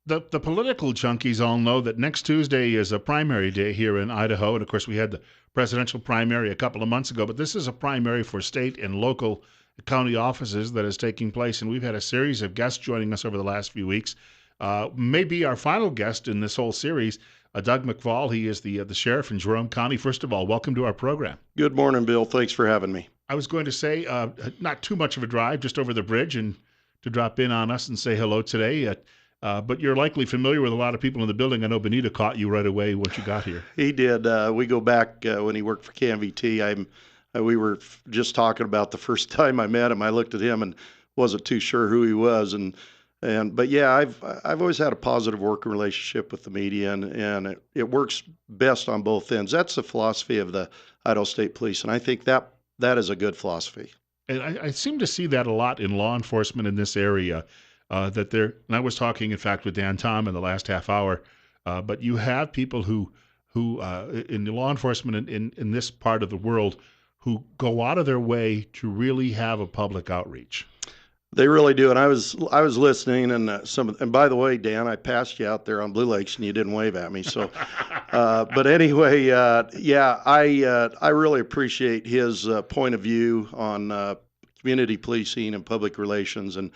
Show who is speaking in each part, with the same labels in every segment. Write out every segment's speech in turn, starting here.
Speaker 1: The political junkies all know that next Tuesday is a primary day here in Idaho. And of course, we had the presidential primary a couple of months ago, but this is a primary for state and local county offices that is taking place. And we've had a series of guests joining us over the last few weeks. Maybe our final guest in this whole series, Doug McFall. He is the sheriff in Jerome County. First of all, welcome to our program.
Speaker 2: Good morning, Bill. Thanks for having me.
Speaker 1: I was going to say, not too much of a drive, just over the bridge, and to drop in on us and say hello today. But you're likely familiar with a lot of people in the building. I know Benita caught you right away once you got here.
Speaker 2: He did. We go back when he worked for CanVT. We were just talking about the first time I met him. I looked at him and wasn't too sure who he was. But yeah, I've always had a positive working relationship with the media, and it works best on both ends. That's the philosophy of the Idaho State Police, and I think that is a good philosophy.
Speaker 1: And I seem to see that a lot in law enforcement in this area. And I was talking, in fact, with Dan Tom in the last half hour, but you have people who in the law enforcement in this part of the world who go out of their way to really have a public outreach.
Speaker 2: They really do, and I was listening, and and by the way, Dan, I passed you out there on Blue Lakes, and you didn't wave at me. So, but anyway, yeah, I really appreciate his point of view on community policing and public relations, and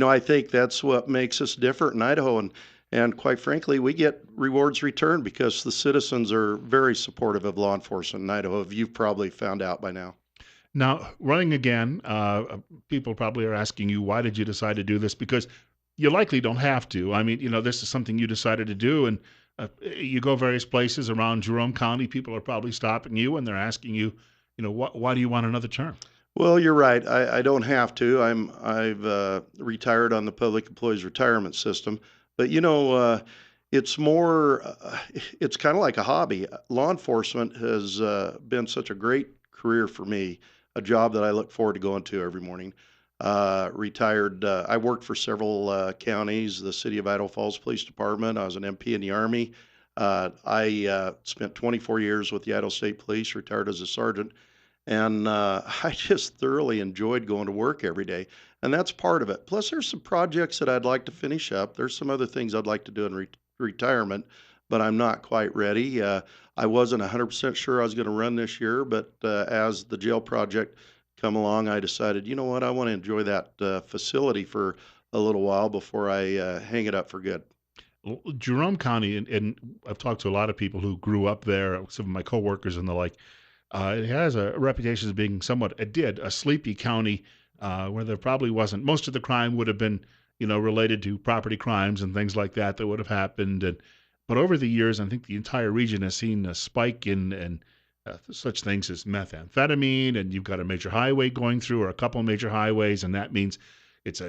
Speaker 2: I think that's what makes us different in Idaho, and quite frankly, we get rewards returned because the citizens are very supportive of law enforcement in Idaho. You've probably found out by now.
Speaker 1: Now, running again, people probably are asking you, why did you decide to do this? Because you likely don't have to. I mean, this is something you decided to do, and you go various places around Jerome County. People are probably stopping you, and they're asking you, why do you want another term?
Speaker 2: Well, you're right. I don't have to. I've retired on the public employees retirement system, but it's more. It's kind of like a hobby. Law enforcement has been such a great career for me, a job that I look forward to going to every morning. Retired. I worked for several counties, the City of Idaho Falls Police Department. I was an MP in the Army. I spent 24 years with the Idaho State Police, retired as a sergeant. And I just thoroughly enjoyed going to work every day. And that's part of it. Plus, there's some projects that I'd like to finish up. There's some other things I'd like to do in retirement, but I'm not quite ready. I wasn't 100% sure I was going to run this year, but as the jail project come along, I decided, you know what, I want to enjoy that facility for a little while before I hang it up for good.
Speaker 1: Jerome County, and I've talked to a lot of people who grew up there, some of my coworkers and the like. It has a reputation as being a sleepy county where there probably wasn't. Most of the crime would have been, related to property crimes and things like that would have happened. But over the years, I think the entire region has seen a spike in such things as methamphetamine, and you've got a major highway going through, or a couple of major highways, and that means it's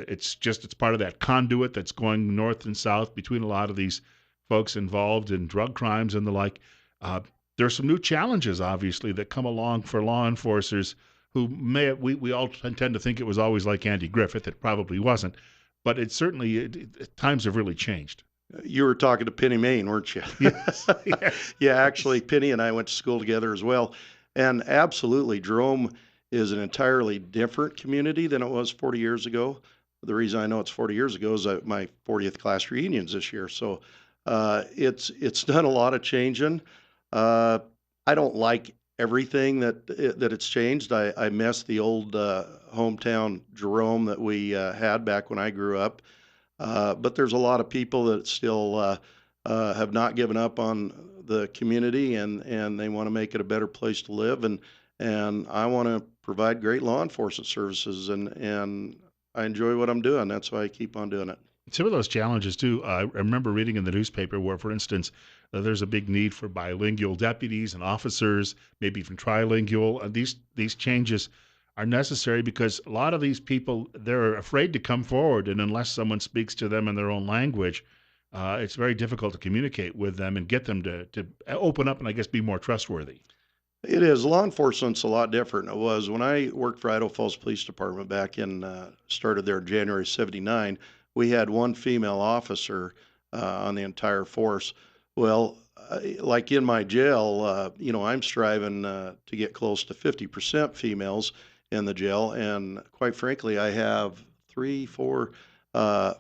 Speaker 1: part of that conduit that's going north and south between a lot of these folks involved in drug crimes and the like. There are some new challenges, obviously, that come along for law enforcers who we all tend to think it was always like Andy Griffith. It probably wasn't, but times have really changed.
Speaker 2: You were talking to Penny Main, weren't you?
Speaker 1: Yes. Yes.
Speaker 2: Yeah, actually, Penny and I went to school together as well. And absolutely, Jerome is an entirely different community than it was 40 years ago. The reason I know it's 40 years ago is my 40th class reunions this year. So it's done a lot of changing. I don't like everything that it's changed. I miss the old hometown Jerome that we had back when I grew up. But there's a lot of people that still have not given up on the community, and they want to make it a better place to live. And I want to provide great law enforcement services, and I enjoy what I'm doing. That's why I keep on doing it.
Speaker 1: Some of those challenges too. I remember reading in the newspaper where, for instance, there's a big need for bilingual deputies and officers, maybe even trilingual. These changes are necessary because a lot of these people, they're afraid to come forward, and unless someone speaks to them in their own language, it's very difficult to communicate with them and get them to open up and, I guess, be more trustworthy.
Speaker 2: It is. Law enforcement's a lot different than it was when I worked for Idaho Falls Police Department back started there in January '79. We had one female officer on the entire force. Well, like in my jail, I'm striving to get close to 50% females in the jail, and quite frankly, I have 3, 4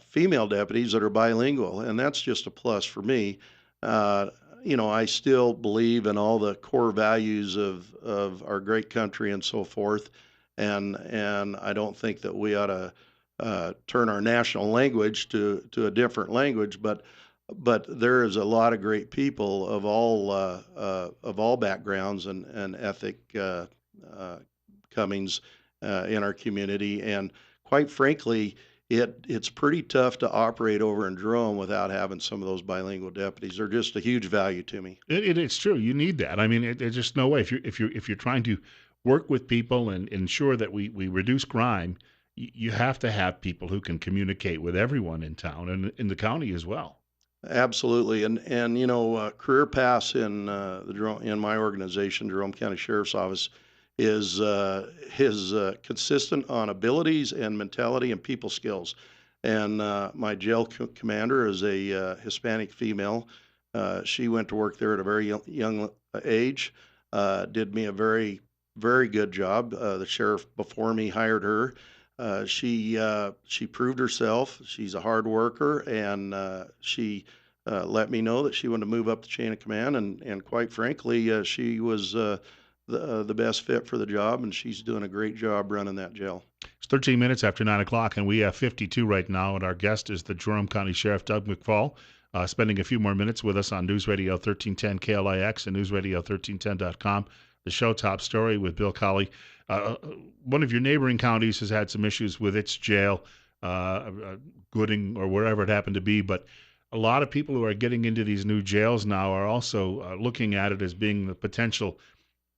Speaker 2: female deputies that are bilingual, and that's just a plus for me. Uh, I still believe in all the core values of our great country and so forth, and I don't think that we ought to turn our national language to a different language, but there is a lot of great people of all backgrounds and ethnic uh, comings in our community, and quite frankly, it's pretty tough to operate over in Jerome without having some of those bilingual deputies. They're just a huge value to me.
Speaker 1: It's true. You need that. I mean, there's just no way if you're trying to work with people and ensure that we reduce crime, you have to have people who can communicate with everyone in town and in the county as well.
Speaker 2: Absolutely, and career paths in in my organization, Jerome County Sheriff's Office, is consistent on abilities and mentality and people skills. And my jail commander is a Hispanic female. She went to work there at a very young age. Did me a very good job. The sheriff before me hired her. She proved herself. She's a hard worker, and she let me know that she wanted to move up the chain of command, and quite frankly, she was the best fit for the job, and she's doing a great job running that jail.
Speaker 1: It's 13 minutes after 9 o'clock, and we have 52 right now. And our guest is the Jerome County Sheriff Doug McFall, spending a few more minutes with us on News Radio 1310 KLIX and NewsRadio1310.com. The show Top Story with Bill Colley. One of your neighboring counties has had some issues with its jail, Gooding or wherever it happened to be, but a lot of people who are getting into these new jails now are also looking at it as being the potential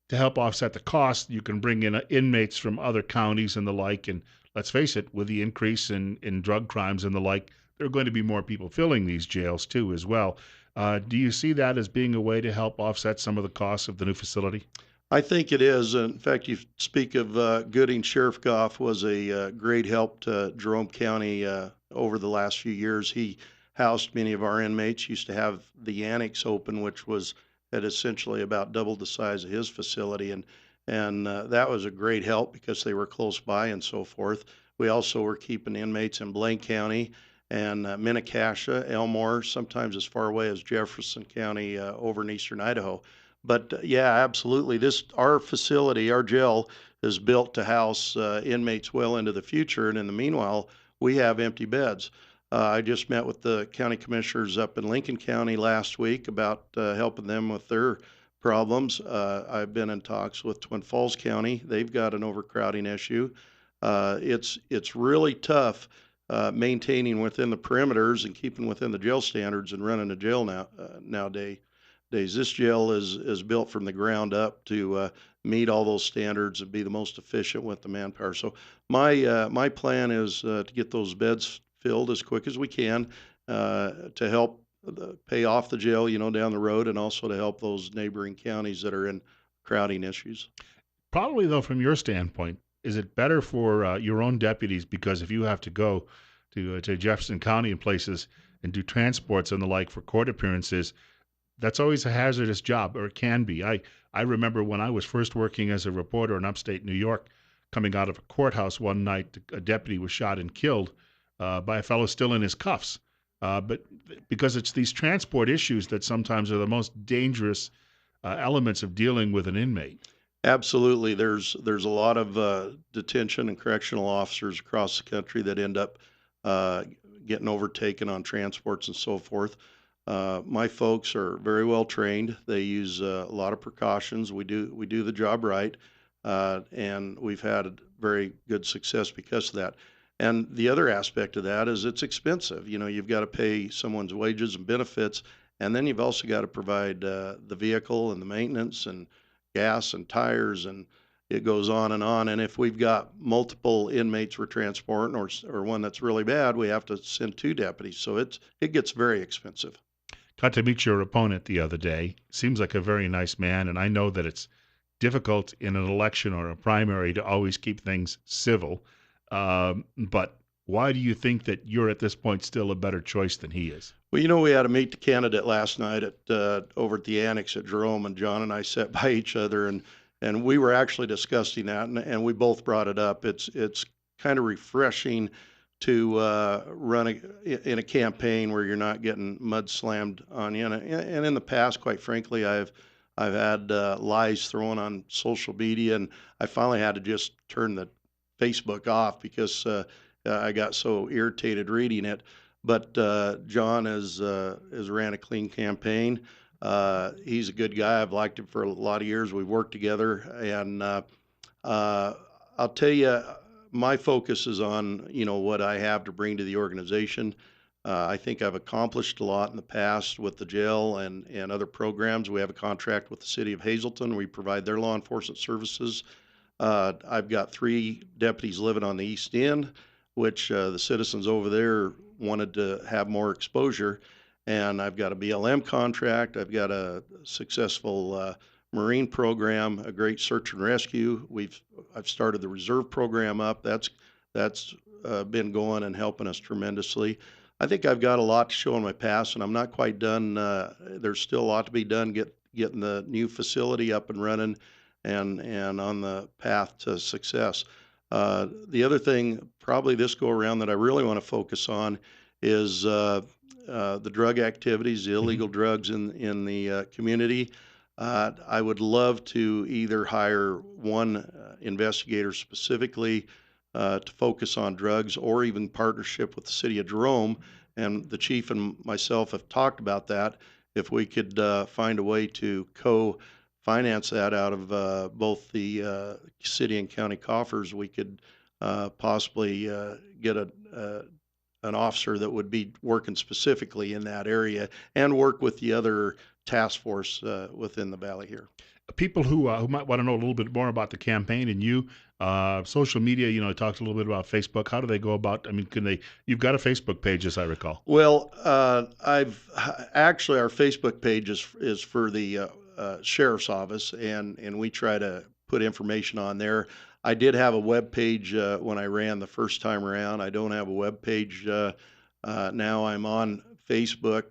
Speaker 1: to help offset the cost. You can bring in inmates from other counties and the like. And let's face it, with the increase in drug crimes and the like, there are going to be more people filling these jails too, as well. Do you see that as being a way to help offset some of the costs of the new facility?
Speaker 2: I think it is. In fact, you speak of Gooding. Sheriff Goff was a great help to Jerome County over the last few years. He housed many of our inmates. Used to have the annex open, which was at essentially about double the size of his facility, and that was a great help because they were close by and so forth. We also were keeping inmates in Blaine County and Mini-Cassia, Elmore, sometimes as far away as Jefferson County over in eastern Idaho. But yeah, absolutely. This our facility, our jail is built to house inmates well into the future, and in the meanwhile, we have empty beds. I just met with the county commissioners up in Lincoln County last week about helping them with their problems. I've been in talks with Twin Falls County. They've got an overcrowding issue. It's really tough maintaining within the perimeters and keeping within the jail standards and running a jail nowadays. This jail is built from the ground up to meet all those standards and be the most efficient with the manpower. So my plan is to get those beds filled as quick as we can to help pay off the jail, down the road, and also to help those neighboring counties that are in crowding issues.
Speaker 1: Probably, though, from your standpoint, is it better for your own deputies? Because if you have to go to Jefferson County and places and do transports and the like for court appearances, that's always a hazardous job, or it can be. I remember when I was first working as a reporter in upstate New York, coming out of a courthouse one night, a deputy was shot and killed by a fellow still in his cuffs. But because it's these transport issues that sometimes are the most dangerous elements of dealing with an inmate.
Speaker 2: Absolutely. There's a lot of detention and correctional officers across the country that end up uh, getting overtaken on transports and so forth. My folks are very well trained. They use a lot of precautions. We do the job right, and we've had very good success because of that. And the other aspect of that is it's expensive. You've got to pay someone's wages and benefits, and then you've also got to provide the vehicle and the maintenance and gas and tires, and it goes on and on. And if we've got multiple inmates we're transporting, or one that's really bad, we have to send two deputies. So it gets very expensive.
Speaker 1: Got to meet your opponent the other day. Seems like a very nice man, and I know that it's difficult in an election or a primary to always keep things civil. But why do you think that you're at this point still a better choice than he is?
Speaker 2: Well, we had to meet the candidate last night at over at the annex at Jerome, and John and I sat by each other, and we were actually discussing that, and we both brought it up. It's kind of refreshing to run in a campaign where you're not getting mud slammed on you. And in the past, quite frankly, I've had lies thrown on social media, and I finally had to just turn the Facebook off because I got so irritated reading it. But John has ran a clean campaign. He's a good guy. I've liked him for a lot of years. We've worked together, and uh, I'll tell you, my focus is on what I have to bring to the organization. I think I've accomplished a lot in the past with the jail and other programs. We have a contract with the city of Hazleton. We provide their law enforcement services. I've got 3 deputies living on the east end, which the citizens over there wanted to have more exposure. And I've got a BLM contract. I've got a successful Marine program, a great search and rescue. I've started the reserve program up. That's been going and helping us tremendously. I think I've got a lot to show in my past, and I'm not quite done. There's still a lot to be done getting the new facility up and running and on the path to success. The other thing, probably this go around, that I really want to focus on is the drug activities, the
Speaker 1: Hmm.
Speaker 2: illegal drugs in the community. I would love to either hire one investigator specifically to focus on drugs, or even partnership with the city of Jerome. And the chief and myself have talked about that. If we could find a way to finance that out of both the city and county coffers, we could possibly get an officer that would be working specifically in that area and work with the other task force within the valley here.
Speaker 1: People who might want to know a little bit more about the campaign and you, social media, talked a little bit about Facebook. How do they go about? I mean, can they? You've got a Facebook page, as I recall.
Speaker 2: Well, I've actually, our Facebook page is for the sheriff's office, and we try to put information on there. I did have a web page when I ran the first time around. I don't have a web page now. I'm on Facebook.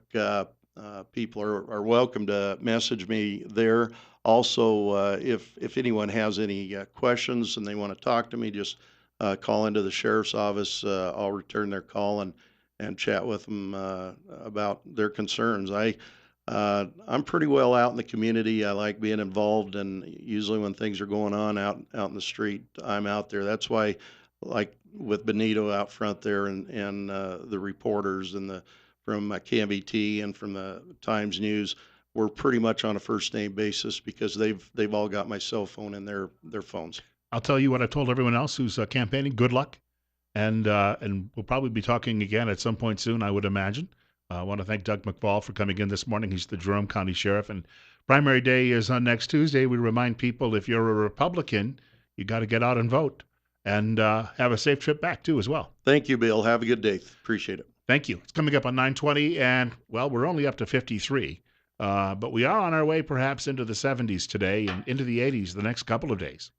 Speaker 2: People are welcome to message me there. Also, if anyone has any questions and they want to talk to me, just call into the sheriff's office. I'll return their call and chat with them about their concerns. I'm pretty well out in the community. I like being involved, and usually when things are going on out in the street, I'm out there. That's why, like with Benito out front there, and the reporters and the from KMBT and from the Times News, we're pretty much on a first name basis because they've all got my cell phone in their phones.
Speaker 1: I'll tell you what I told everyone else who's campaigning. Good luck, and we'll probably be talking again at some point soon, I would imagine. I want to thank Doug McFall for coming in this morning. He's the Jerome County Sheriff, and primary day is on next Tuesday. We remind people, if you're a Republican, you got to get out and vote, and have a safe trip back too, as well.
Speaker 2: Thank you, Bill. Have a good day. Appreciate it.
Speaker 1: Thank you. It's coming up on 9:20, and well, we're only up to 53, but we are on our way perhaps into the 70s today and into the 80s the next couple of days.